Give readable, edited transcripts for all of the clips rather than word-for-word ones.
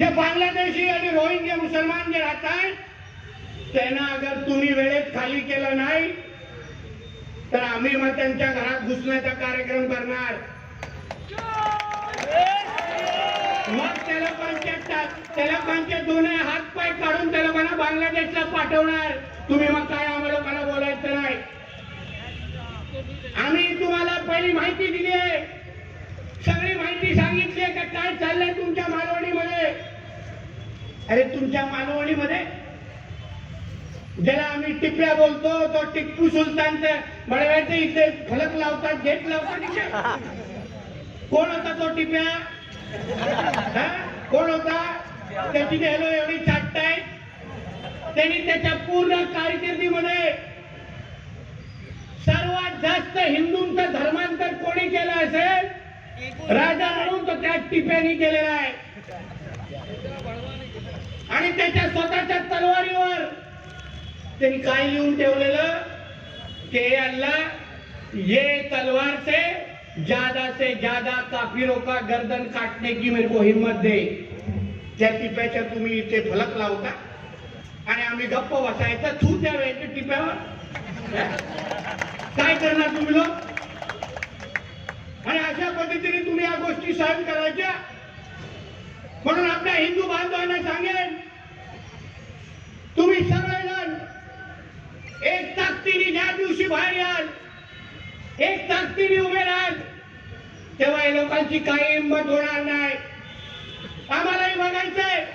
जे बांगलादेशी आणि रोहिंग्या मुसलमान जे राहतात त्यांना अगर तुम्ही वेळेत खाली केलं नाही तर आम्ही मग त्यांच्या घरात घुसण्याचा कार्यक्रम करणार. मग त्या लोकांचे दोन्ही हात पाय काढून त्या लोकांना बांगलादेशला पाठवणार. तुम्ही मग काय आम्हाला लोकांना बोलायचं नाही. आम्ही तुम्हाला पहिली माहिती दिली आहे, सगळी माहिती सांगितली आहे का काय चाललंय तुमच्या मालवणीमध्ये. अरे तुमच्या मालवणीमध्ये ज्याला आम्ही टिप्या बोलतो तो टिप्पू सुलतानचं बडव्याचे इथे फलक लावतात, गेट लावतात. कोण होता तो टिप्या? कोण होता? त्याची हेलो एवढी चाटताय. त्यांनी त्याच्या पूर्ण कारकिर्दीमध्ये सर्वात जास्त हिंदूंचं धर्मांतर कोणी केलं असेल राजा म्हणून तर त्या टिप्यानी केलेला आहे. आणि त्याच्या स्वतःच्या तलवारीवर त्यांनी काय लिहून ठेवलेलं के अल्लाह ये तलवार से ज्यादा काफिरों का गर्दन काटने की मेरे को हिम्मत दे. त्या टिप्याच्या तुम्ही इथे फलक लावता आणि आम्ही गप्प बसायचं थू त्या वेळेच्या टिप्यावर. काय करणार तुम्ही लोक? आणि अशा पद्धतीने तुम्ही या गोष्टी सहन करायच्या. म्हणून आपल्या हिंदू बांधवांना सांगेन, तुम्ही सगळेजण एक ताकदीने ज्या दिवशी बाहेर याल, एक ताकदीने उभे राहाल, तेव्हा या लोकांची काही हिंमत होणार नाही. आम्हालाही बघायचंय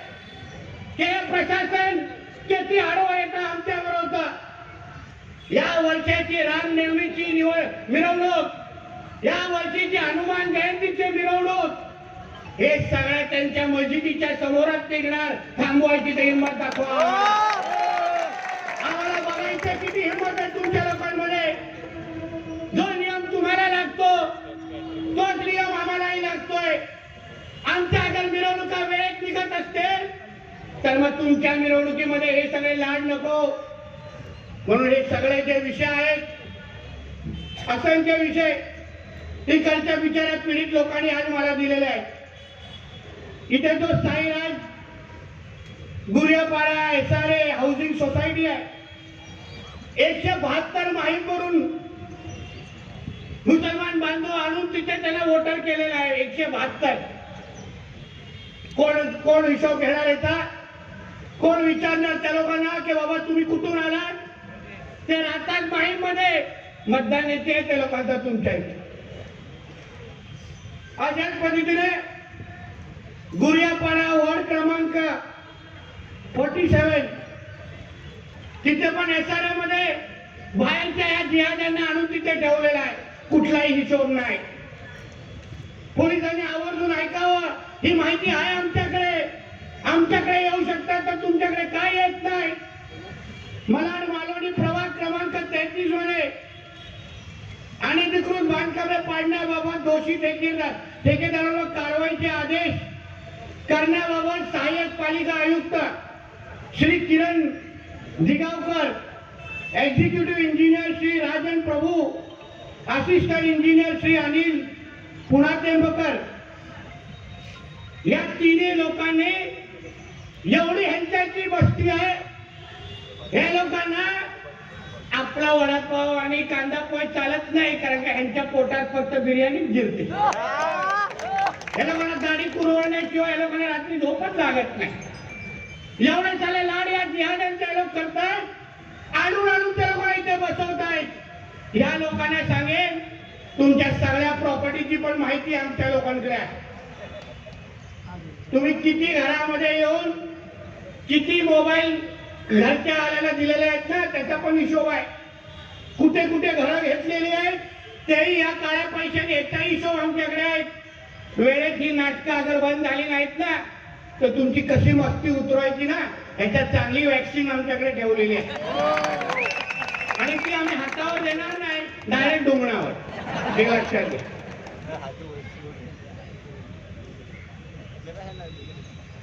की हे प्रशासन किती आडवं येतं आमच्या विरोधात. या वर्षाची रामनवमीची मिरवणूक, या वर्षीची हनुमान जयंतीची मिरवणूक, हे सगळं त्यांच्या मस्जिदीच्या समोरात निघणार. थांबवायची तर हिंमत दाखवा. आम्हाला बघायचं किती हिंमत आहे तुमच्या लोकांमध्ये. जो नियम तुम्हाला लागतो तोच नियम आम्हालाही लागतोय. आमच्या अगर मिरवणुका वेळेत निघत असतील तर मग तुमच्या मिरवणुकीमध्ये हे सगळे लाड नको. म्हणून हे सगळे जे विषय आहेत, असंख्य विषय इकडच्या बिचाऱ्या पीडित लोकांनी आज मला दिलेले आहेत. इथे जो साईराज गुरियापाडा SRA हाऊसिंग सोसायटी आहे, 172 माहीम करून मुसलमान बांधव आणून तिथे त्याला वोटर केलेला आहे. 172. कोण हिशोब घेणार येता? कोण विचारणार त्या लोकांना की बाबा तुम्ही कुठून आलात? ते राहतात माहीम मध्ये, मतदान येते त्या लोकांचा तुमच्या इथे. अशाच पद्धतीने गुरियापाडा वॉर्ड क्रमांक 47 तिथे पण SRA मध्ये बाहेरच्या या जिहाद्यांना आणून तिथे ठेवलेला आहे. कुठलाही हिशोब नाही. पोलिसांनी आवर्जून ऐकावं. ही माहिती आहे आमच्याकडे येऊ शकतात तर तुमच्याकडे काय येत नाही. मलाड मालवणी प्रभाग क्रमांक 33 मध्ये अनधिकृत बांधकामे पाडण्याबाबत दोषी ठेकेदारांवर कारवाईचे आदेश करण्याबाबत सहाय्यक पालिका आयुक्त श्री किरण दिगावकर, एक्झिक्युटिव्ह इंजिनियर श्री राजन प्रभू, असिस्टंट इंजिनियर श्री अनिल पुणातेंबकर या तिन्ही लोकांनी, एवढी ह्यांच्याची बस्ती आहे, या लोकांना आपला वडापाव आणि कांदा पोहे चालत नाही. कारण का ह्यांच्या पोटात फक्त बिर्याणी जिरते. या लोकांना दाढी पुरवण्याशिवाय या लोकांना रात्री झोपच लागत नाही. एवढे सारे लाड या जिहाद्यांचे लोक करतात. आणून त्या लोकांना इथे बसवतायत. या लोकांना सांगेन, तुमच्या सगळ्या प्रॉपर्टीची पण माहिती आमच्या लोकांकडे आहे. तुम्ही किती घरामध्ये येऊन किती मोबाईल घरच्या आल्याला दिलेले आहेत ना, त्याचा पण हिशोब आहे. कुठे कुठे घरं घेतलेली आहेत तेही या काळ्या पैशाने याचा हिशोब आमच्याकडे आहे. वेळेत ही नाटकं अगर बंद झाली नाहीत ना तर तुमची कशी मस्ती उतरवायची ना, ह्याच्यात चांगली वॅक्सिन आमच्याकडे ठेवलेली आहे. आणि ती आम्ही हातावर देणार नाही, डायरेक्ट डोंगणावर. हे लक्षात घ्या.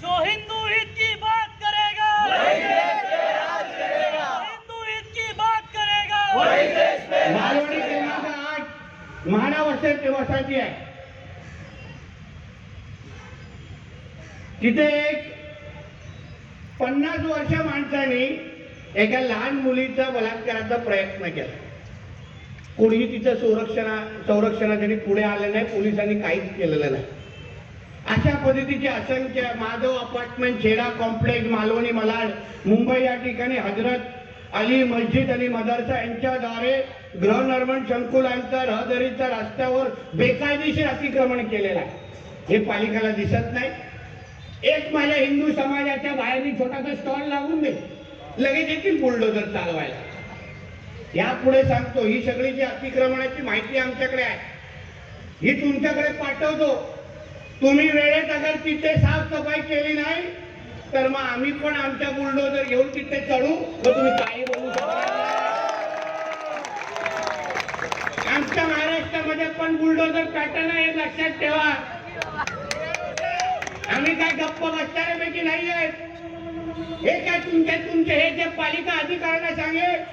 जो हिंदू हित की बात करेगा वही देश पे राज करेगा. हिंदू हित की बात करेगा वही देश पे. मालवणी क्रमांक 8 म्हाडा वसाहती आहे. तिथे एक 50 वर्ष माणसाने एका लहान मुलीचा बलात्काराचा प्रयत्न केला. कोणीही तिचं संरक्षणासाठी पुढे आले नाही, पोलिसांनी काहीच केलेलं नाही. अशा पद्धतीचे असंख्य माधव अपार्टमेंट, छेडा कॉम्प्लेक्स, मालवणी मलाड, मुंबई या ठिकाणी हजरत अली मस्जिद आणि मदरसा यांच्याद्वारे गृहनिर्माण संकुलांचा, रहदारीचा रस्त्यावर बेकायदेशीर अतिक्रमण केलेलं आहे. हे पालिकेला दिसत नाही. एक माझ्या हिंदू समाजाच्या बाहेर छोटासा स्टॉल लागून दे, लगेच येतील बुलडोजर चालवायला. यापुढे सांगतो, ही सगळी जी अतिक्रमणाची माहिती आमच्याकडे आहे, ही तुमच्याकडे पाठवतो. तुम्ही वेळेत अगर तिथे साफसफाई केली नाही तर मग आम्ही पण आमच्या बुलडोजर घेऊन तिथे चढू, तर तुम्ही काही बोलू शकता. आमच्या महाराष्ट्रामध्ये पण बुलडोजर पॅटर्न आहे, लक्षात ठेवा. आम्ही काय गप्प बसणाऱ्यापैकी नाही आहेत. हे काय तुमचे हे जे पालिका अधिकाऱ्यांना सांगेल,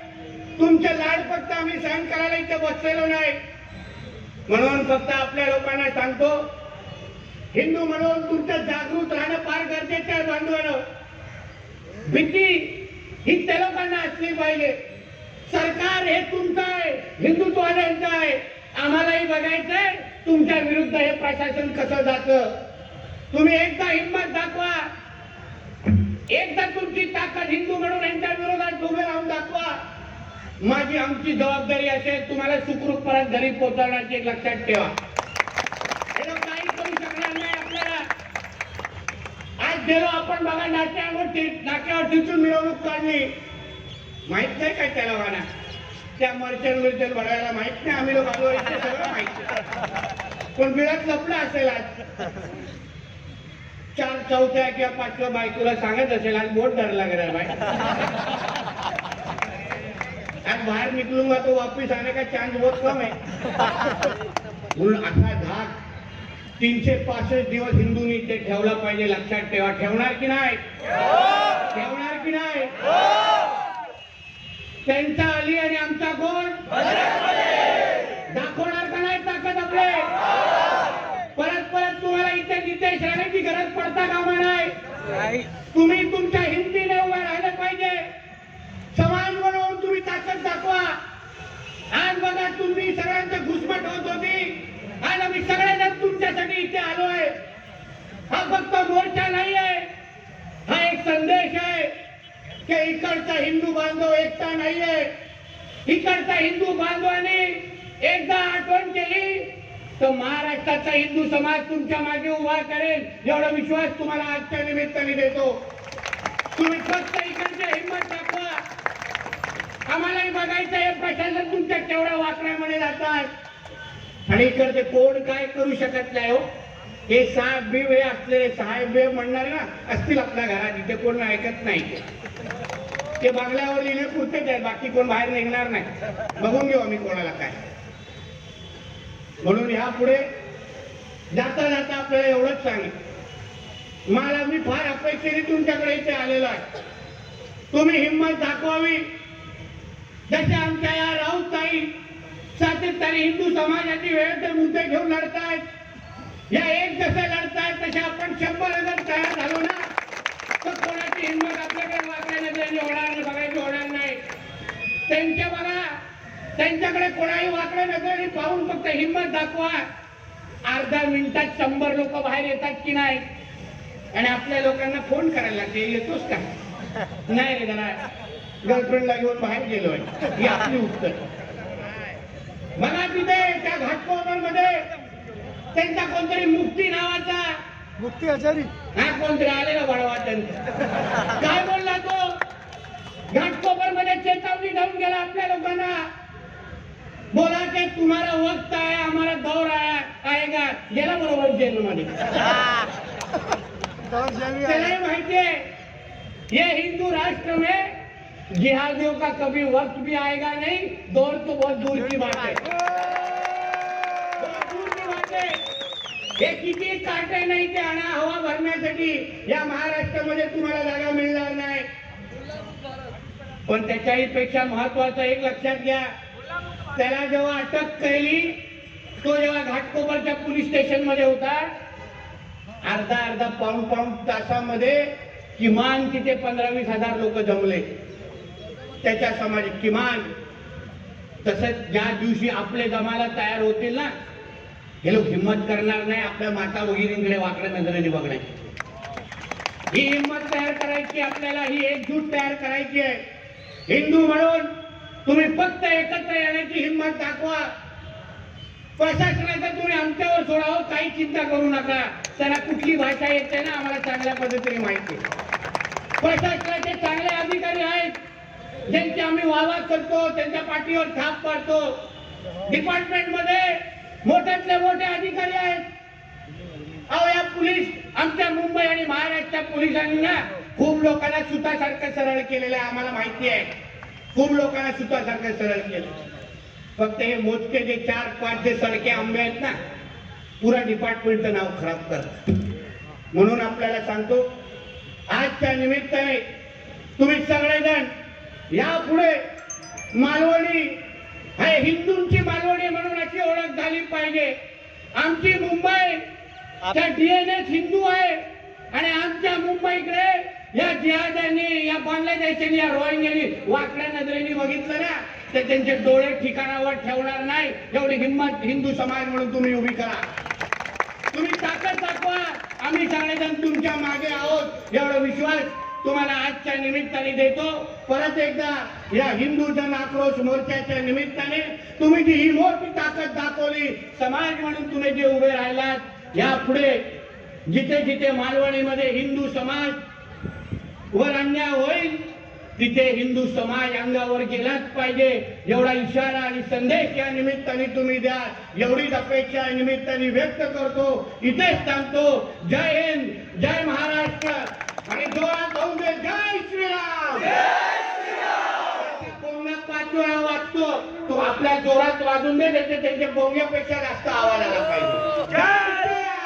तुमचे लाड फक्त आम्ही सहन करायला इथे बसलेलो नाही. म्हणून फक्त आपल्या लोकांना सांगतो, हिंदू म्हणून तुमचं जागृत राहणं फार गरजेचं आहे. बांधवांनो, भीती ही त्या लोकांना असली पाहिजे. सरकार हे तुमचं आहे, हिंदुत्ववाद्यांचं आहे. आम्हालाही बघायचंय तुमच्या विरुद्ध हे प्रशासन कसं जातं. तुम्ही एकदा हिंमत दाखवा, एकदा तुमची ताकद हिंदू म्हणून यांच्या विरोधात उभे राहून दाखवा. माझी आमची जबाबदारी असेल तुम्हाला सुखरूप परत घरी पोहोचवण्याची, एक लक्षात ठेवा. हे लोक काही करू शकणार नाही आपल्याला. आज गेलो आपण बघा, नाक्यावर तिथून मिरवणूक काढली, माहित नाही काय त्या लोकांना, त्या मर्चंट भरायला माहित नाही. आम्ही लोक आलो इथे सगळं माहिती, पण बिळात लपलं असेल. आज 4 चौथ्या किंवा 5व्या बायकोला सांगत असेल, आज बोट धरला गेला बाय, आज बाहर निकलूंगा तो वापिस आने का चांस बहुत कम है. म्हणून असा धाक 365 दिवस हिंदूंनी ते ठेवला पाहिजे. लक्षात ठेवा. ठेवणार की नाही? ठेवणार की नाही? त्यांचा अली आणि आमचा कोण दाखवणार का नाही ताकद आपले? परत परत तुम्हाला इथे तिथे शरणाची गरज पडता कामा नाही. तुम्ही तुमच्या हिमतीने उभे राहिले पाहिजे. समाज म्हणून तुम्ही ताकद दाखवा. आज बघा, तुम्ही सगळ्यांचं घुसमट होत होती, आज आम्ही सगळेजण तुमच्यासाठी इथे आलोय. हा फक्त मोर्चा नाही आहे, हा एक संदेश आहे की इकडचा हिंदू बांधव एकटा नाहीये. इकडचा हिंदू बांधवाने एकदा आठवण केली तर महाराष्ट्राचा हिंदू समाज तुमच्या मागे उभा करेल, एवढा विश्वास तुम्हाला आजच्या निमित्ताने देतो. तुम्ही फक्त इकडची हिंमत दाखवा. आम्हालाही बघायचं हे प्रशासन तुमच्या केवढ्या वाकड्यामध्ये जातात, आणि इकडचे कोण काय करू शकत नाही. हो, हे साहेब बी वे असलेले साहेब बे म्हणणार ना असतील आपल्या घरात, इथे कोण ऐकत नाही. ते बांगल्यावर लिहिले पुरतेच आहे, बाकी कोण बाहेर निघणार नाही. बघून घेऊ आम्ही कोणाला काय. म्हणून यापुढे जाता जाता आपल्याला एवढंच सांगेल, मला मी फार अपेक्षेने तुमच्याकडे इथे आलेलो आहे. तुम्ही हिंमत दाखवावी. जसे आमच्या या राऊतताई सातत्याने हिंदू समाजाची वेळ मुद्दे घेऊन लढतायत, या एक जसे लढतायत तसे आपण 100 अगर तयार झालो ना तर कोणाची हिंमत आपल्याकडे वाकड्याने होणार बघायची होणार नाही. त्यांच्या बघा, त्यांच्याकडे कोणाही वाकड्या नजरेने पाहून फक्त हिंमत दाखवा. अर्ध्या मिनिटात 100 लोक बाहेर येतात की नाही, आणि आपल्या लोकांना फोन करायला लागते, येतोस का? नाही रे, जरा गर्लफ्रेंडला घेऊन बाहेर गेलोय. ही आपली उत्तर. बघा तिथे त्या घाटकोपर मध्ये त्यांचा कोणतरी मुक्ती नावाचा मुक्ती आचारी हा कोणतरी आलेला बडवा त्यांचा, काय बोलला तो? घाटकोपर मध्ये चेतावणी देऊन गेला आपल्या लोकांना. बोला की तुम्हारा वक्त आहे, हमारा दौर आएगा. गेला बरोबर जेलमध्ये. त्यालाही माहितीये ये हिंदू राष्ट्र में जिहादियों का कभी वक्त भी आएगा नहीं, दौर तो बहुत दूर की बात है. बहुत दूर की बात है. हे किती काटे नाही ते आणा हवा भरण्यासाठी या महाराष्ट्रामध्ये तुम्हाला जागा मिळणार नाही. पण त्याच्याही पेक्षा महत्वाचं एक लक्षात घ्या, त्याला जेव्हा अटक केली, तो जेव्हा घाटकोपरच्या पोलीस स्टेशन मध्ये होता, अर्धा पाऊण तासामध्ये किमान तिथे 15-20 हजार लोक जमले त्याच्या समाज किमान. तसंच ज्या दिवशी आपले जमायला तयार होतील ना, हे लोक हिंमत करणार नाही आपल्या माता भगिनींकडे वाकड्या नजरेने बघण्याची. ही हिंमत तयार करायची आपल्याला, ही एकजूट तयार करायची आहे. हिंदू म्हणून तुम्ही फक्त एकत्र येण्याची हिंमत दाखवा. प्रशासनाचं तुम्ही आमच्यावर सोडावं, काही चिंता करू नका. त्यांना कुठली भाषा येते ना आम्हाला चांगल्या पद्धतीने माहिती आहे. प्रशासनाचे चांगले अधिकारी आहेत ज्यांची आम्ही वाहवा करतो, त्यांच्या पाठीवर थाप पाडतो. डिपार्टमेंट मध्ये मोठ्यातले मोठे अधिकारी आहेत. अहो या पोलीस आमच्या मुंबई आणि महाराष्ट्र पोलिसांनी ना खूप लोकांना सुतासारखं सरळ केलेलं आहे. आम्हाला माहिती आहे खूप लोकांना सुतासारखं सरळ केलं. फक्त हे मोजके जे 4-5 जे सडके आंबे आहेत ना, पुरा डिपार्टमेंटचं नाव खराब करतात. म्हणून आपल्याला सांगतो, आजच्या निमित्ताने तुम्ही सगळेजण यापुढे मालवणी हे हिंदूंची मालवणी म्हणून अशी ओळख झाली पाहिजे. आमची मुंबई त्या डीएनएस हिंदू आहे आणि आमच्या मुंबईकडे या जिहाद्यांनी, या बांगलादेशांनी, या रोहिंग्यांनी वाकड्या नजरेने बघितलं ना, तर त्यांचे डोळे ठिकाणावर ठेवणार नाही. एवढी हिंमत हिंदू समाज म्हणून तुम्ही उभी करा. तुम्ही ताकद दाखवा. आम्ही सगळेजण तुमच्या मागे आहोत एवढा विश्वास तुम्हाला आजच्या निमित्ताने देतो. परत एकदा या हिंदू जन आक्रोश मोर्चाच्या निमित्ताने तुम्ही जी ही मोठी ताकद दाखवली, समाज म्हणून तुम्ही जे उभे राहिलात, यापुढे जिथे जिथे मालवणीमध्ये हिंदू समाज वर अन्याय होईल तिथे हिंदू समाज अंगावर गेलाच पाहिजे. एवढा इशारा आणि संदेश या निमित्ताने तुम्ही द्या, एवढीच अपेक्षा या निमित्ताने व्यक्त करतो. इथेच थांबतो. जय हिंद, जय महाराष्ट्र आणि जोरात होऊन दे जय श्रीराम. कोणा 5 वेळा वाजतो तो आपल्या जोरात वाजून दे, त्यांच्या बोंग्यापेक्षा जास्त आवाज आला पाहिजे. जय श्रीराम.